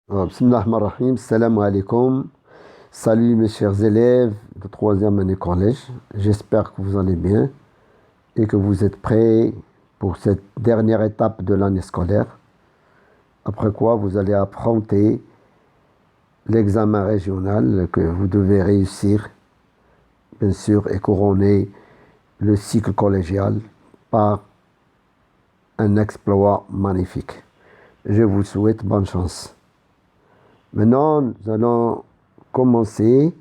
Bismillah ar-Rahman ar-Rahim, salam alaikum. Salut mes chers élèves de troisième année collège. J'espère que vous allez bien et que vous êtes prêts pour cette dernière étape de l'année scolaire. Après quoi, vous allez affronter l'examen régional que vous devez réussir, bien sûr, et couronner le cycle collégial par un exploit magnifique. Je vous souhaite bonne chance. Maintenant, nous allons commencer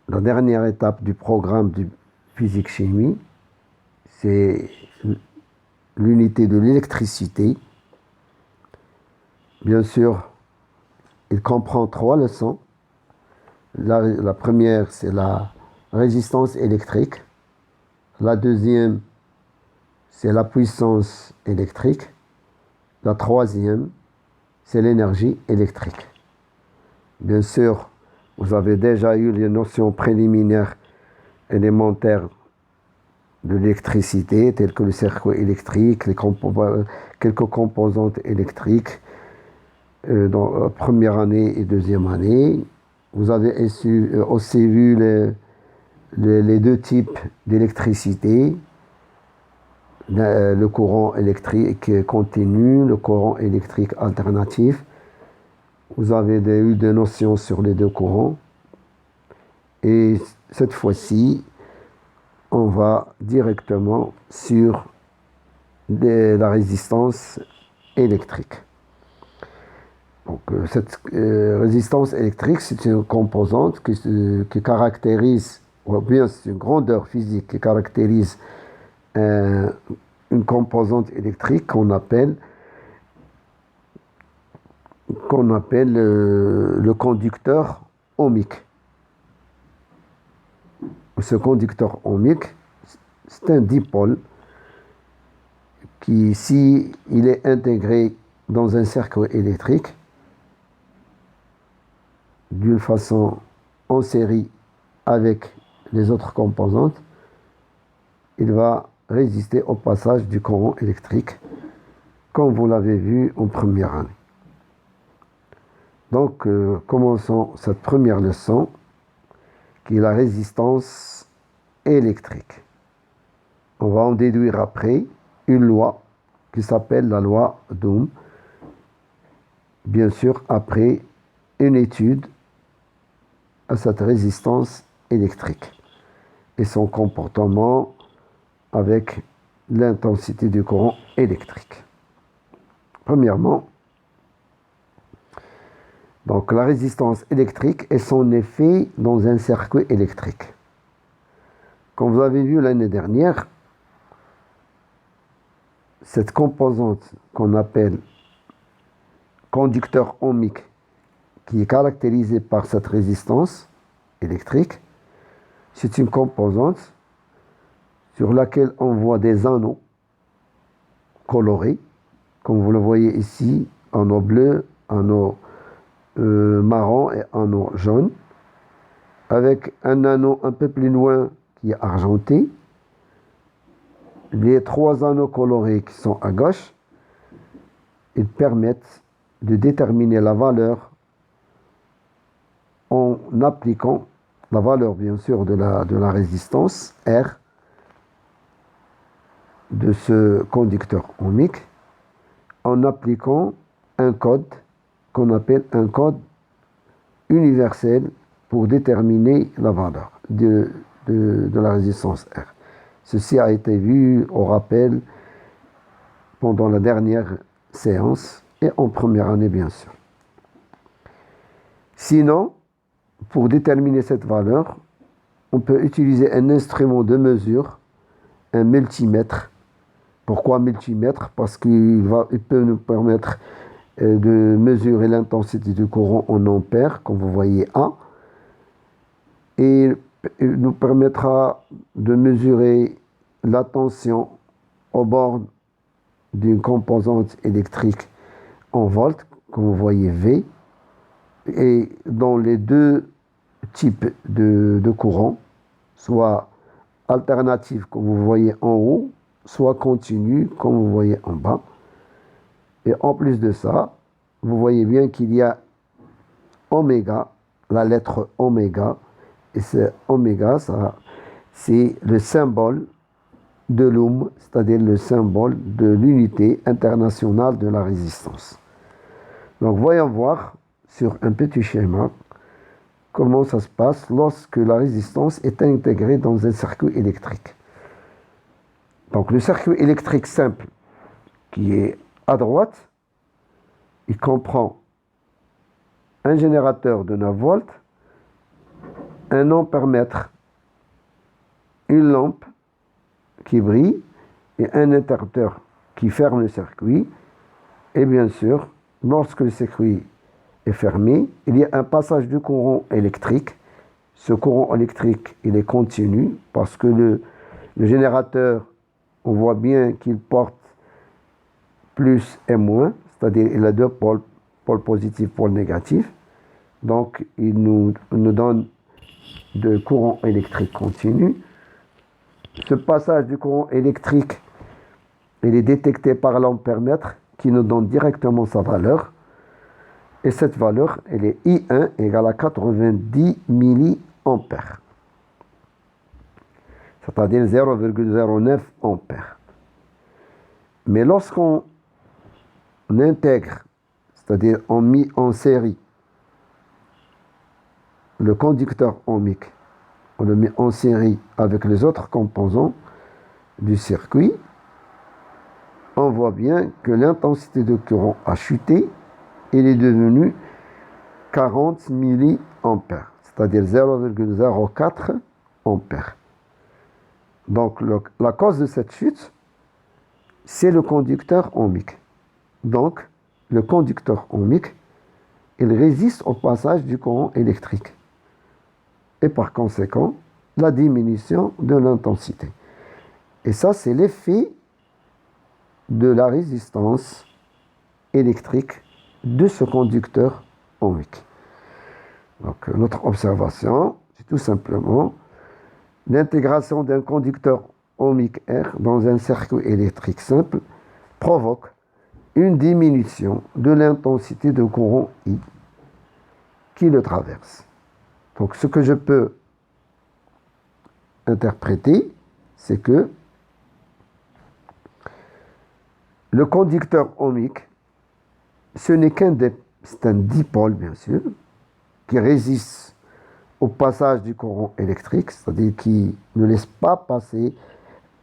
la dernière étape du programme de physique-chimie. C'est l'unité de l'électricité. Bien sûr, il comprend 3 leçons. La première, c'est la résistance électrique. La deuxième, c'est la puissance électrique. La troisième, c'est l'énergie électrique. Bien sûr, vous avez déjà eu les notions préliminaires élémentaires de l'électricité, telles que le circuit électrique, quelques composantes électriques dans la première année et deuxième année. Vous avez aussi vu les deux types d'électricité, le courant électrique continu, le courant électrique alternatif. Vous avez eu des notions sur les deux courants. Et cette fois-ci, on va directement sur la résistance électrique. Donc, cette résistance électrique, c'est une composante qui caractérise, ou bien c'est une grandeur physique qui caractérise une composante électrique qu'on appelle le conducteur ohmique. Ce conducteur ohmique, c'est un dipôle qui, si il est intégré dans un circuit électrique d'une façon en série avec les autres composantes, il va résister au passage du courant électrique, comme vous l'avez vu en première année. Donc, commençons cette première leçon, qui est la résistance électrique. On va en déduire après une loi qui s'appelle la loi d'Ohm. Bien sûr, après une étude à cette résistance électrique et son comportement avec l'intensité du courant électrique. Premièrement, donc la résistance électrique et son effet dans un circuit électrique. Comme vous avez vu l'année dernière, cette composante qu'on appelle conducteur ohmique, qui est caractérisée par cette résistance électrique, c'est une composante sur laquelle on voit des anneaux colorés, comme vous le voyez ici, anneau bleu, anneau marron et anneau jaune, avec un anneau un peu plus loin qui est argenté. Les 3 anneaux colorés qui sont à gauche, ils permettent de déterminer la valeur en appliquant la valeur bien sûr de la résistance R de ce conducteur ohmique en appliquant un code qu'on appelle un code universel pour déterminer la valeur de la résistance R. Ceci a été vu au rappel pendant la dernière séance et en première année bien sûr. Sinon, pour déterminer cette valeur, on peut utiliser un instrument de mesure, un multimètre. Pourquoi multimètre? Parce qu'il peut nous permettre de mesurer l'intensité du courant en ampères, comme vous voyez A, et il nous permettra de mesurer la tension au bord d'une composante électrique en volts, comme vous voyez V, et dans les deux types de courant, soit alternatif, comme vous voyez en haut, soit continu, comme vous voyez en bas. Et en plus de ça, vous voyez bien qu'il y a oméga, la lettre oméga, et ce oméga, c'est le symbole de l'Oum, c'est-à-dire le symbole de l'unité internationale de la résistance. Donc voyons voir sur un petit schéma comment ça se passe lorsque la résistance est intégrée dans un circuit électrique. Donc le circuit électrique simple qui est à droite, il comprend un générateur de 9 volts, un ampère-mètre, une lampe qui brille et un interrupteur qui ferme le circuit. Et bien sûr, lorsque le circuit est fermé, il y a un passage de courant électrique. Ce courant électrique, il est continu parce que le générateur, on voit bien qu'il porte plus et moins, c'est-à-dire il a deux pôles, pôle positif, pôle négatif. Donc, il nous donne de courant électrique continu. Ce passage du courant électrique, il est détecté par l'ampère-mètre qui nous donne directement sa valeur. Et cette valeur, elle est I1 égale à 90 milliampères. C'est-à-dire 0,09 ampères. Mais lorsqu'on intègre, c'est-à-dire on met en série le conducteur ohmique, on le met en série avec les autres composants du circuit, on voit bien que l'intensité de courant a chuté, il est devenu 40 milliampères, c'est-à-dire 0,04 ampères. Donc la cause de cette chute, c'est le conducteur ohmique. Donc le conducteur ohmique, il résiste au passage du courant électrique. Et par conséquent, la diminution de l'intensité. Et ça, c'est l'effet de la résistance électrique de ce conducteur ohmique. Donc, notre observation, c'est tout simplement l'intégration d'un conducteur ohmique R dans un circuit électrique simple provoque une diminution de l'intensité de courant I qui le traverse. Donc, ce que je peux interpréter, c'est que le conducteur ohmique, ce n'est c'est un dipôle, bien sûr, qui résiste au passage du courant électrique, c'est-à-dire qui ne laisse pas passer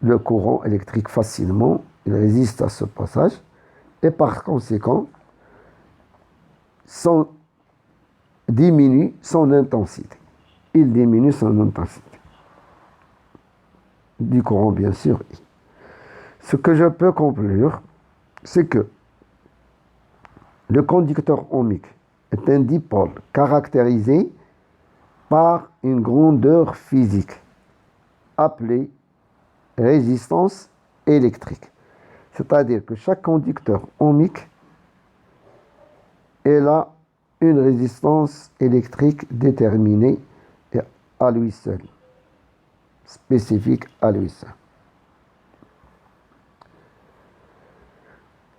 le courant électrique facilement, il résiste à ce passage, et par conséquent, diminue son intensité. Il diminue son intensité du courant, bien sûr. Ce que je peux conclure, c'est que le conducteur ohmique est un dipôle caractérisé par une grandeur physique appelée résistance électrique. C'est-à-dire que chaque conducteur ohmique est là une résistance électrique déterminée et à lui seul, spécifique à lui seul.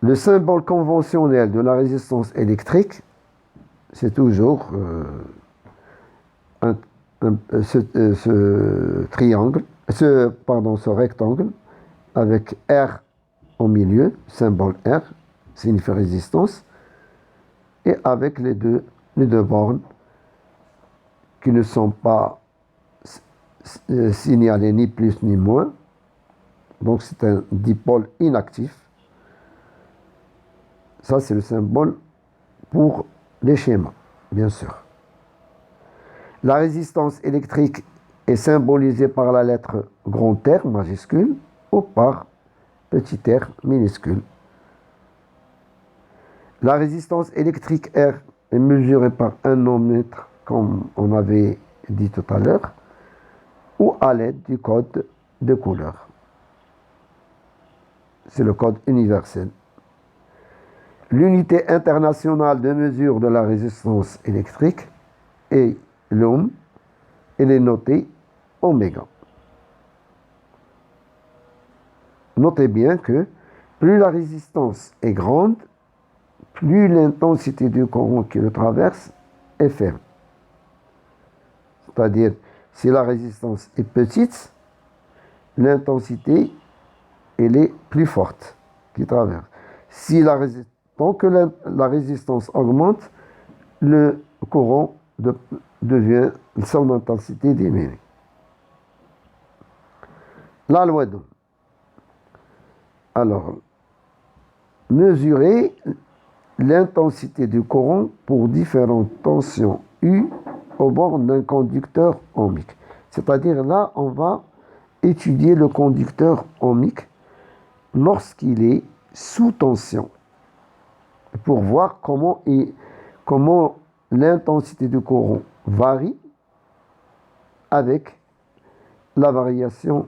Le symbole conventionnel de la résistance électrique, c'est toujours ce triangle, ce rectangle avec R au milieu, symbole R, signifie résistance, et avec les deux bornes qui ne sont pas signalées ni plus ni moins. Donc c'est un dipôle inactif. Ça, c'est le symbole pour les schémas, bien sûr. La résistance électrique est symbolisée par la lettre grand R majuscule ou par petit r minuscule. La résistance électrique R est mesurée par un ohmmètre, comme on avait dit tout à l'heure, ou à l'aide du code de couleur. C'est le code universel. L'unité internationale de mesure de la résistance électrique est l'ohm. Elle est notée oméga. Notez bien que plus la résistance est grande, plus l'intensité du courant qui le traverse est faible. C'est-à-dire, si la résistance est petite, l'intensité, elle est plus forte qui traverse. Si tant que la résistance augmente, le courant devient, son intensité diminue. La loi d'Ohm. Alors, mesurer l'intensité du courant pour différentes tensions U au bord d'un conducteur ohmique. C'est-à-dire là, on va étudier le conducteur ohmique lorsqu'il est sous tension pour voir comment l'intensité du courant varie avec la variation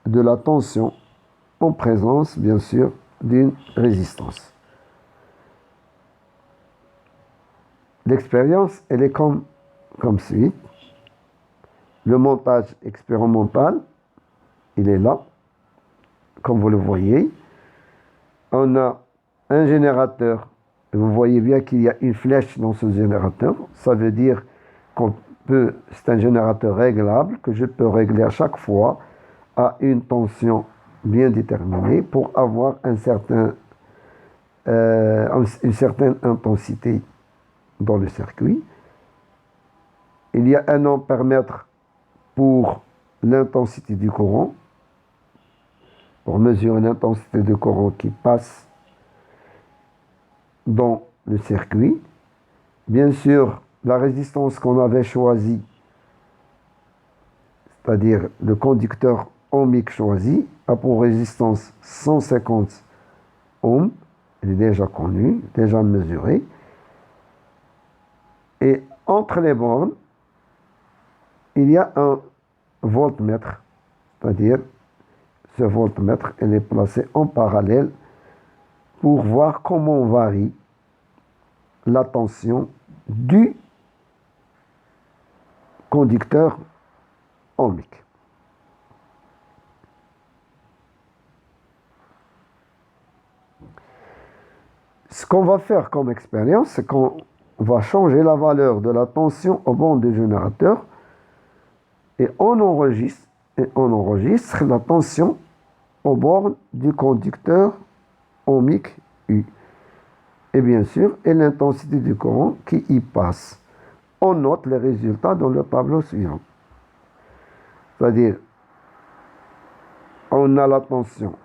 de la tension en présence, bien sûr, d'une résistance. L'expérience, elle est comme suit. Le montage expérimental, il est là, comme vous le voyez. On a un générateur. Vous voyez bien qu'il y a une flèche dans ce générateur. Ça veut dire c'est un générateur réglable que je peux régler à chaque fois à une tension bien déterminée pour avoir une certaine intensité dans le circuit. Il y a un ampèremètre pour l'intensité du courant, pour mesurer l'intensité du courant qui passe dans le circuit. Bien sûr, la résistance qu'on avait choisie, c'est-à-dire le conducteur ohmique choisi, a pour résistance 150 ohms. Elle est déjà connue, déjà mesurée. Et entre les bornes, il y a un voltmètre, c'est-à-dire ce voltmètre, il est placé en parallèle pour voir comment varie la tension du conducteur ohmique. Ce qu'on va faire comme expérience, c'est qu'on va changer la valeur de la tension au bord du générateur et on enregistre la tension au bord du conducteur ohmique U. Et bien sûr, et l'intensité du courant qui y passe. On note les résultats dans le tableau suivant. C'est-à-dire, on a la tension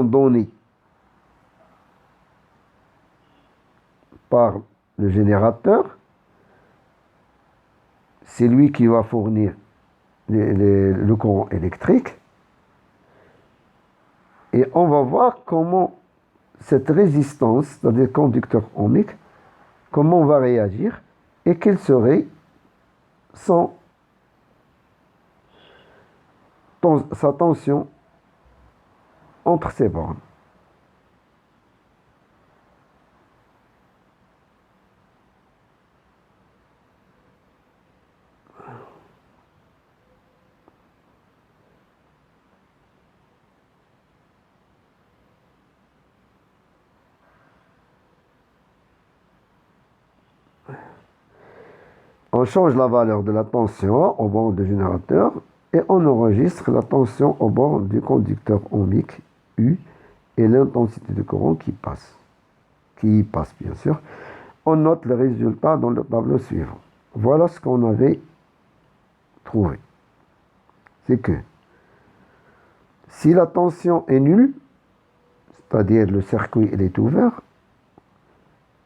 donnée par le générateur. C'est lui qui va fournir le courant électrique. Et on va voir comment cette résistance, c'est-à-dire le conducteur ohmique, comment on va réagir et quelle serait sa tension entre ces bornes. On change la valeur de la tension au bord du générateur et on enregistre la tension au bord du conducteur ohmique U et l'intensité du courant qui y passe bien sûr. On note les résultats dans le tableau suivant. Voilà ce qu'on avait trouvé. C'est que si la tension est nulle, c'est-à-dire le circuit il est ouvert,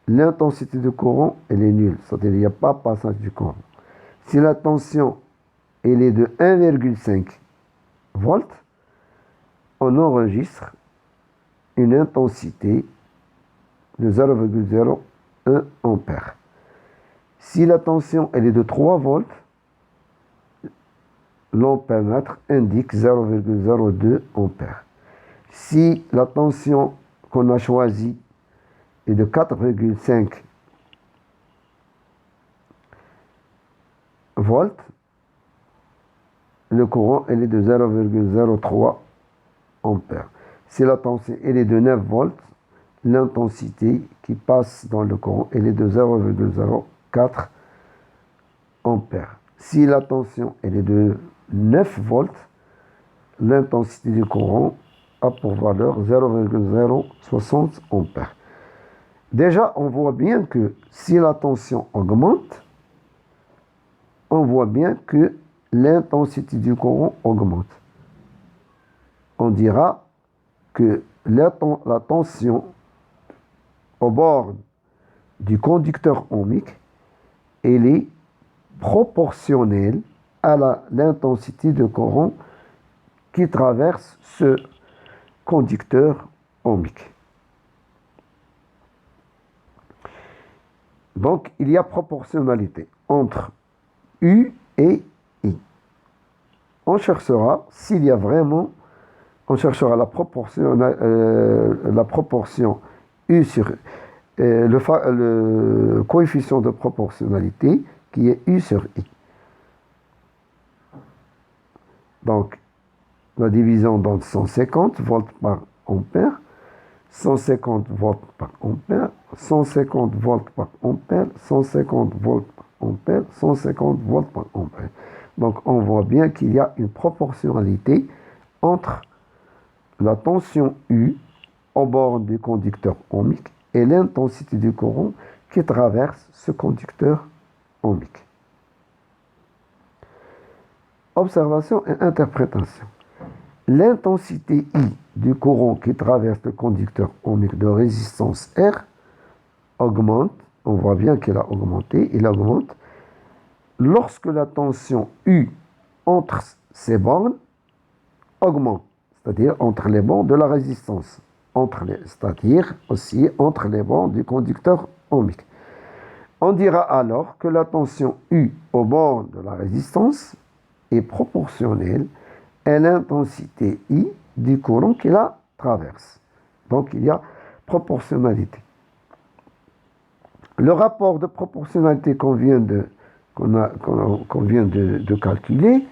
l'intensité du courant elle est nulle, c'est-à-dire il n'y a pas passage du courant. Si la tension elle est de 1,5 volts, on enregistre une intensité de 0,01 ampère. Si la tension elle est de 3 volts, l'ampèremètre indique 0,02 ampère. Si la tension qu'on a choisie est de 4,5 volts, le courant elle est de 0,03 ampères. Si la tension elle est de 9 volts, l'intensité qui passe dans le courant elle est de 0,04 ampères. Si la tension elle est de 9 volts, l'intensité du courant a pour valeur 0,060 ampères. Déjà, on voit bien que si la tension augmente, on voit bien que l'intensité du courant augmente. On dira que la tension au bord du conducteur ohmique, elle est proportionnelle à l'intensité de courant qui traverse ce conducteur ohmique. Donc, il y a proportionnalité entre U et I. On cherchera s'il y a vraiment, on cherchera la proportion U sur le coefficient de proportionnalité qui est U sur I. Donc, la division donne 150 volts par ampère, 150 volts par ampère, 150 volts par ampère, 150 volts par ampère, 150 volts par ampère. Donc, on voit bien qu'il y a une proportionnalité entre la tension U au bord du conducteur ohmique et l'intensité du courant qui traverse ce conducteur ohmique. Observation et interprétation. L'intensité I du courant qui traverse le conducteur ohmique de résistance R augmente, on voit bien qu'il a augmenté, il augmente, lorsque la tension U entre ces bornes augmente, c'est-à-dire entre les bornes de la résistance, c'est-à-dire aussi entre les bornes du conducteur ohmique. On dira alors que la tension U au bord de la résistance est proportionnelle à l'intensité I du courant qui la traverse. Donc il y a proportionnalité. Le rapport de proportionnalité qu'on vient de calculer,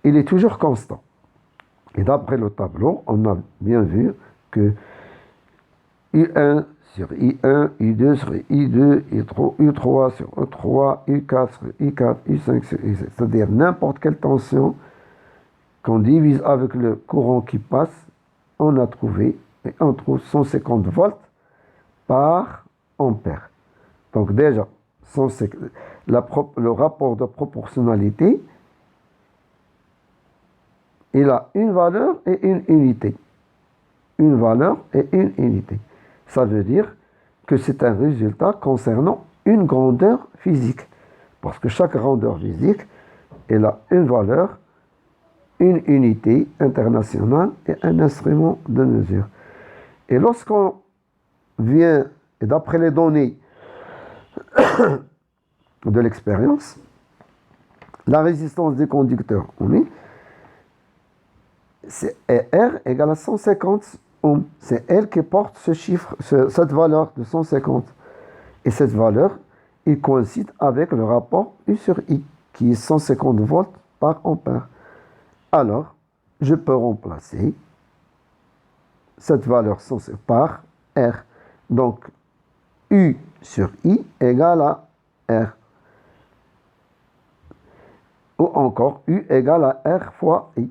il est toujours constant. Et d'après le tableau, on a bien vu que U1 sur I1, U2 sur I2, U3 sur E3, U4 sur I4, U5 sur I5, c'est-à-dire n'importe quelle tension qu'on divise avec le courant qui passe, on a trouvé, et on trouve 150 volts par ampère. Donc déjà, le rapport de proportionnalité, il a une valeur et une unité. Une valeur et une unité. Ça veut dire que c'est un résultat concernant une grandeur physique. Parce que chaque grandeur physique, elle a une valeur, une unité internationale et un instrument de mesure. Et lorsqu'on vient, et d'après les données de l'expérience, la résistance des conducteurs, c'est R égale à 150 ohms. C'est elle qui porte ce chiffre, cette valeur de 150. Et cette valeur, il coïncide avec le rapport U sur I, qui est 150 volts par ampère. Alors, je peux remplacer cette valeur par R. Donc, U sur I égale à R. Ou encore, U égale à R fois I.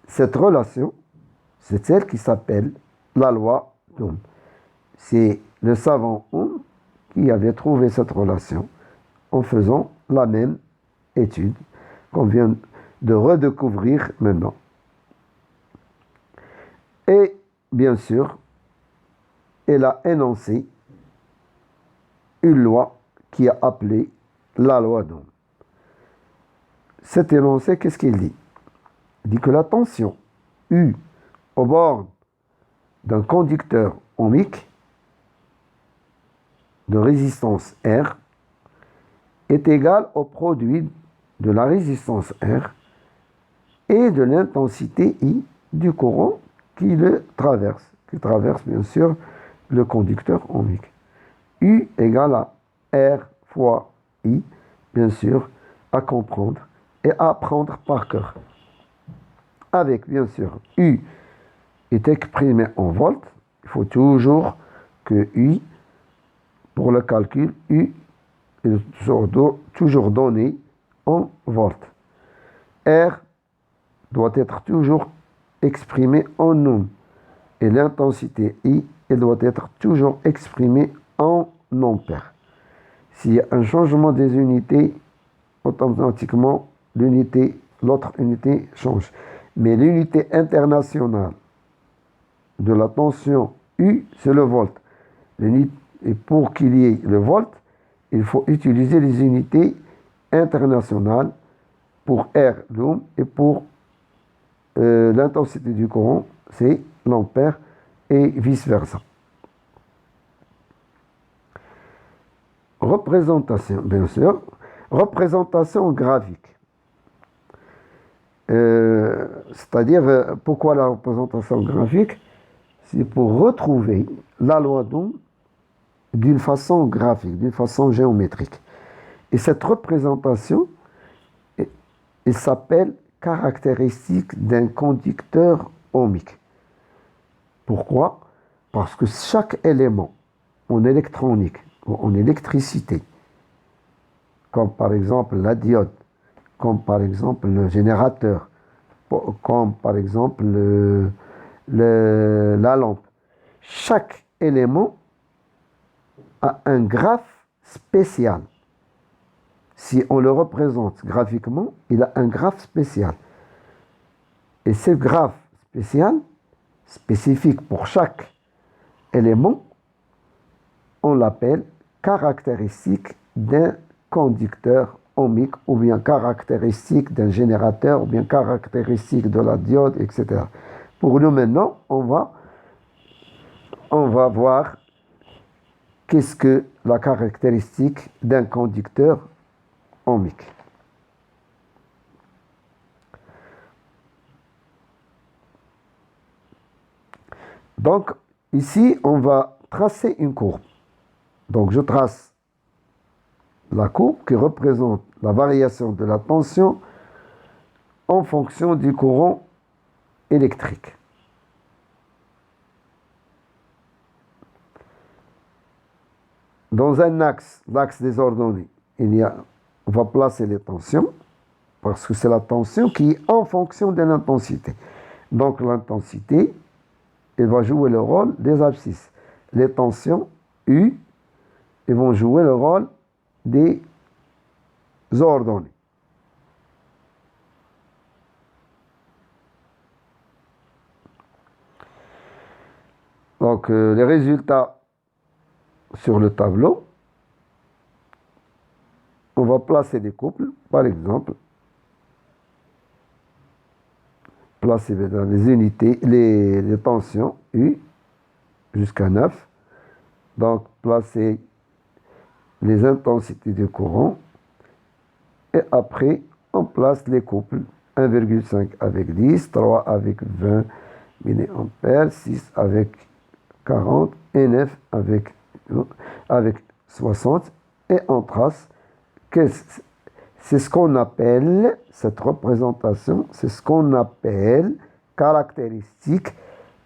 Cette relation, c'est celle qui s'appelle la loi d'Ohm. C'est le savant Ohm qui avait trouvé cette relation en faisant la même étude qu'on vient de redécouvrir maintenant. Et bien sûr, elle a énoncé une loi qui est appelée la loi d'Ohm. Cet énoncé, qu'est-ce qu'il dit? Il dit que la tension U au bord d'un conducteur ohmique de résistance R est égale au produit de la résistance R et de l'intensité I du courant qui traverse bien sûr le conducteur ohmique. U égale à R fois I, bien sûr, à comprendre et à apprendre par cœur. Avec, bien sûr, U est exprimé en volts. Il faut toujours que U, pour le calcul, U est toujours donné en volts. R doit être toujours exprimé en ohm. Et l'intensité I, elle doit être toujours exprimée en ampères. S'il y a un changement des unités, automatiquement, l'autre unité change. Mais l'unité internationale de la tension U, c'est le volt. Et pour qu'il y ait le volt, il faut utiliser les unités internationales pour R, l'ohm, et pour l'intensité du courant, c'est l'ampère, et vice-versa. Représentation, bien sûr. Représentation graphique. C'est-à-dire, pourquoi la représentation graphique? C'est pour retrouver la loi d'Ohm d'une façon graphique, d'une façon géométrique. Et cette représentation, elle s'appelle caractéristique d'un conducteur ohmique. Pourquoi? Parce que chaque élément en électronique, en électricité, comme par exemple la diode, comme par exemple le générateur, comme par exemple la lampe, chaque élément a un graphe spécial. Si on le représente graphiquement, il a un graphe spécial. Et ce graphe spécial, spécifique pour chaque élément, on l'appelle caractéristique d'un conducteur ohmique, ou bien caractéristique d'un générateur, ou bien caractéristique de la diode, etc. Pour nous maintenant, on va voir qu'est-ce que la caractéristique d'un conducteur ohmique. Donc, ici, on va tracer une courbe. Donc, je trace la courbe qui représente la variation de la tension en fonction du courant électrique. Dans un axe, l'axe des ordonnées, on va placer les tensions, parce que c'est la tension qui est en fonction de l'intensité. Donc, l'intensité, elle va jouer le rôle des abscisses. Les tensions U, elles vont jouer le rôle des ordonnées. Donc, les résultats sur le tableau, on va placer des couples, par exemple, placer dans les unités, les tensions U jusqu'à 9. Donc, placer les intensités de courant. Et après, on place les couples 1,5 avec 10, 3 avec 20 mA, 6 avec 40 et 9 avec 60. Et on trace que c'est ce qu'on appelle, cette représentation, c'est ce qu'on appelle caractéristique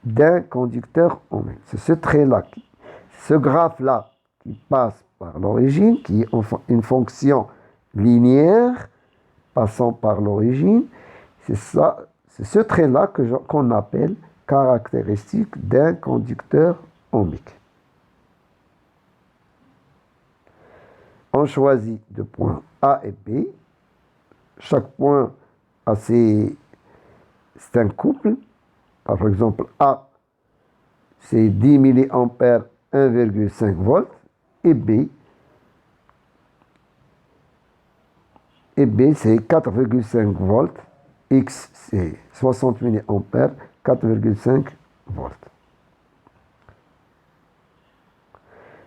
d'un conducteur ohmique. C'est ce trait-là, ce graphe-là qui passe par l'origine, qui est une fonction linéaire passant par l'origine. C'est ça, c'est ce trait-là qu'on appelle caractéristique d'un conducteur ohmique. On choisit deux points A et B. Chaque point a c'est un couple. Par exemple, A, c'est 10 mA, 1,5 volts. Et B, c'est 4,5 volts. X, c'est 60 mA, 4,5 volts.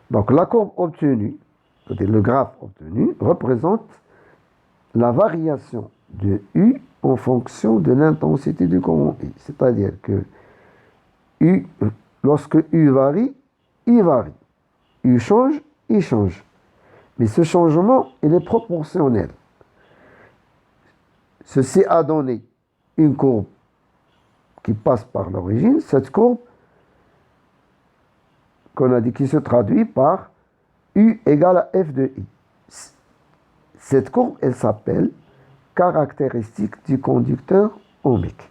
Donc, la courbe obtenue, c'est-à-dire le graphe obtenu, représente la variation de U en fonction de l'intensité du courant I. C'est-à-dire que U, lorsque U varie, I varie. U change, I change. Mais ce changement, il est proportionnel. ceci a donné une courbe qui passe par l'origine. Cette courbe qu'on a dit qui se traduit par U égale à F de I. Cette courbe, elle s'appelle caractéristique du conducteur ohmique.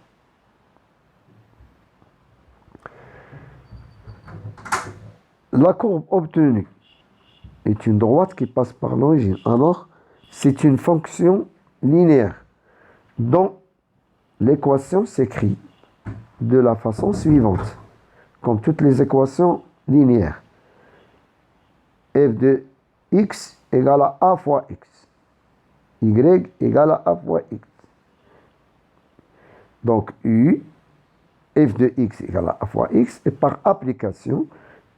La courbe obtenue est une droite qui passe par l'origine. Alors, c'est une fonction linéaire dont l'équation s'écrit de la façon suivante, comme toutes les équations linéaires. F de x égale à a fois x. Y égale à a fois x. Donc, U, f de x égale à a fois x, et par application,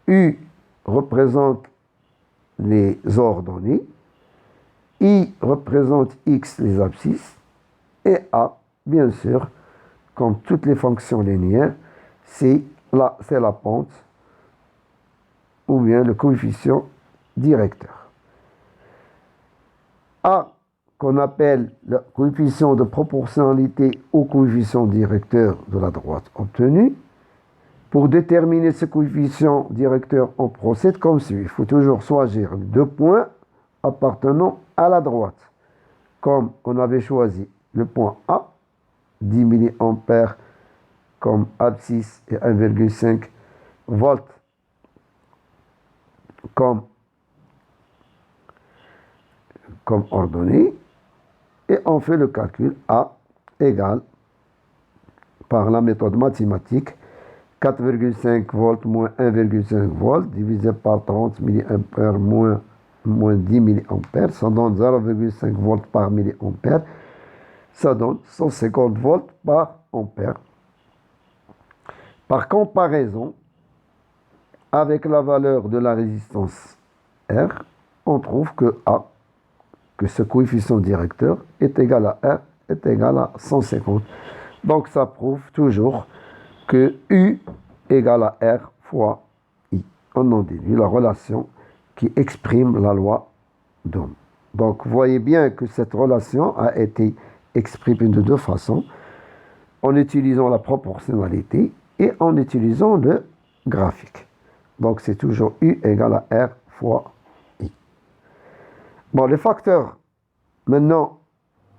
U représente les ordonnées, I représente x les abscisses, et A, bien sûr, comme toutes les fonctions linéaires, c'est la pente ou bien le coefficient directeur. A, qu'on appelle le coefficient de proportionnalité ou coefficient directeur de la droite obtenue. Pour déterminer ce coefficient directeur, on procède comme suit. Il faut toujours choisir deux points appartenant à la droite. Comme on avait choisi le point A, 10 mA comme abscisse et 1,5 volts comme ordonnée, et on fait le calcul A égale, par la méthode mathématique, 4,5 volts moins 1,5 volts divisé par 30 mA moins 10 mA, ça donne 0,5 volts par milliampère, ça donne 150 volts par ampère. Par comparaison avec la valeur de la résistance R, on trouve que A, que ce coefficient directeur est égal à R, est égal à 150. Donc ça prouve toujours que U égale à R fois I. On en déduit la relation qui exprime la loi d'Ohm. Donc, vous voyez bien que cette relation a été exprimée de deux façons, en utilisant la proportionnalité et en utilisant le graphique. Donc, c'est toujours U égale à R fois I. Bon, les facteurs, maintenant,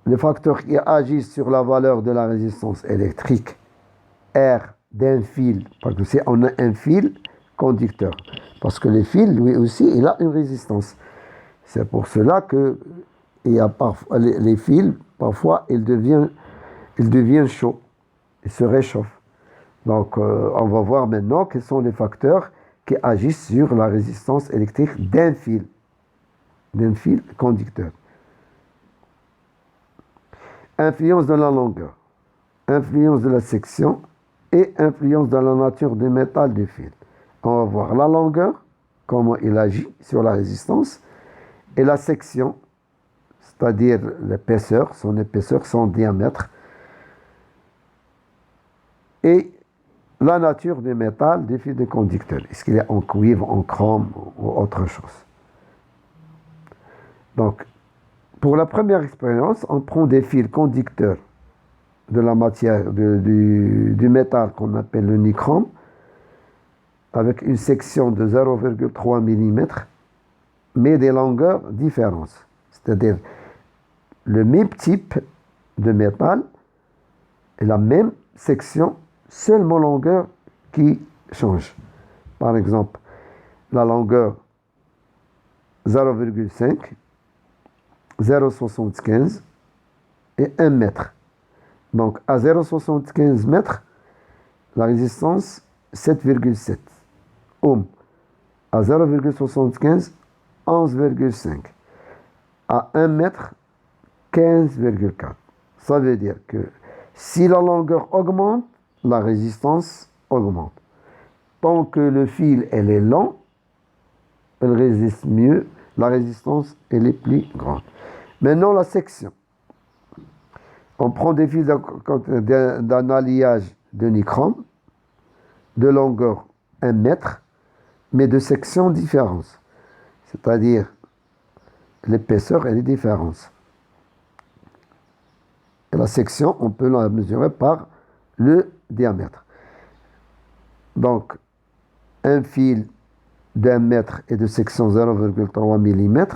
les facteurs qui agissent sur la valeur de la résistance électrique R d'un fil, parce que on a un fil conducteur, parce que le fil, lui aussi, il a une résistance. C'est pour cela que il y a parfois, les fils, parfois, ils deviennent chauds, ils se réchauffent. Donc, on va voir maintenant quels sont les facteurs qui agissent sur la résistance électrique d'un fil conducteur. Influence de la longueur, influence de la section et influence de la nature du métal du fil. On va voir la longueur, comment il agit sur la résistance, et la section, c'est-à-dire l'épaisseur, son diamètre, et la nature du métal du fil de conducteur. Est-ce qu'il est en cuivre, en chrome ou autre chose? Donc, pour la première expérience, on prend des fils conducteurs de la matière, du métal qu'on appelle le nichrome, avec une section de 0,3 mm, mais des longueurs différentes. C'est-à-dire le même type de métal et la même section, seulement longueur qui change. Par exemple, la longueur 0,5, 0,75 et 1 mètre. Donc, à 0,75 mètres, la résistance 7,7 ohms. À 0,75, 11,5. À 1 mètre, 15,4. Ça veut dire que si la longueur augmente, la résistance augmente. Tant que le fil elle est lent, elle résiste mieux, la résistance elle est plus grande. Maintenant, la section. On prend des fils d'un alliage de nichrome, de longueur 1 mètre, mais de sections différentes. C'est-à-dire, l'épaisseur, elle est différente. Et la section, on peut la mesurer par le diamètre. Donc, un fil d'1 mètre et de section 0,3 mm,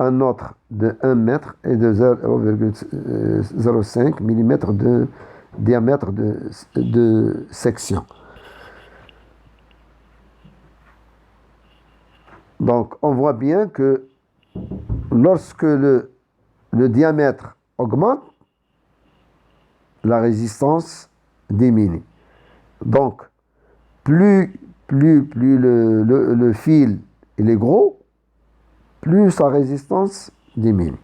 un autre de 1 mètre et de 0,05 mm de diamètre de section. Donc, on voit bien que lorsque le diamètre augmente, la résistance diminue. Donc, plus le fil il est gros, plus sa résistance diminue.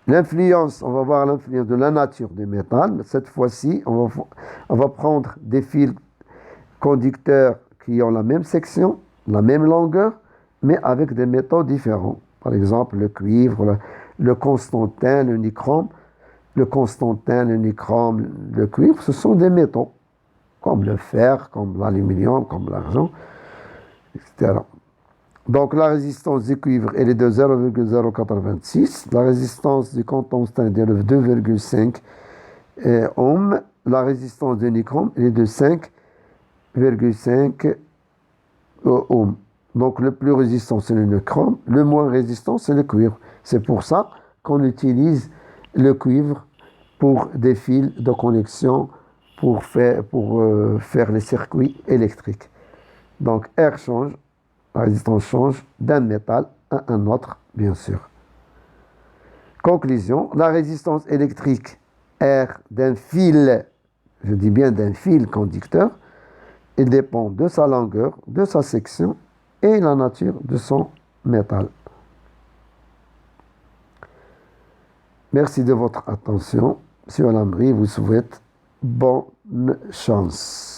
L'influence, on va voir l'influence de la nature du métal. Cette fois-ci, on va prendre des fils conducteurs qui ont la même section, la même longueur, mais avec des métaux différents. Par exemple, le cuivre, le constantin, le nichrome. Le constantin, le nichrome, le cuivre, ce sont des métaux, comme le fer, comme l'aluminium, comme l'argent, etc. Donc la résistance du cuivre, elle est de 0,086. La résistance du constantin est de 2,5 ohms. La résistance du nichrome, elle est de 5,5 ohms. Donc le plus résistant, c'est le nichrome. Le moins résistant, c'est le cuivre. C'est pour ça qu'on utilise le cuivre pour des fils de connexion pour faire les circuits électriques. Donc R change, la résistance change d'un métal à un autre, bien sûr. Conclusion, la résistance électrique R d'un fil, je dis bien d'un fil conducteur, il dépend de sa longueur, de sa section et la nature de son métal. Merci de votre attention. Monsieur Alambri vous souhaite bonne chance.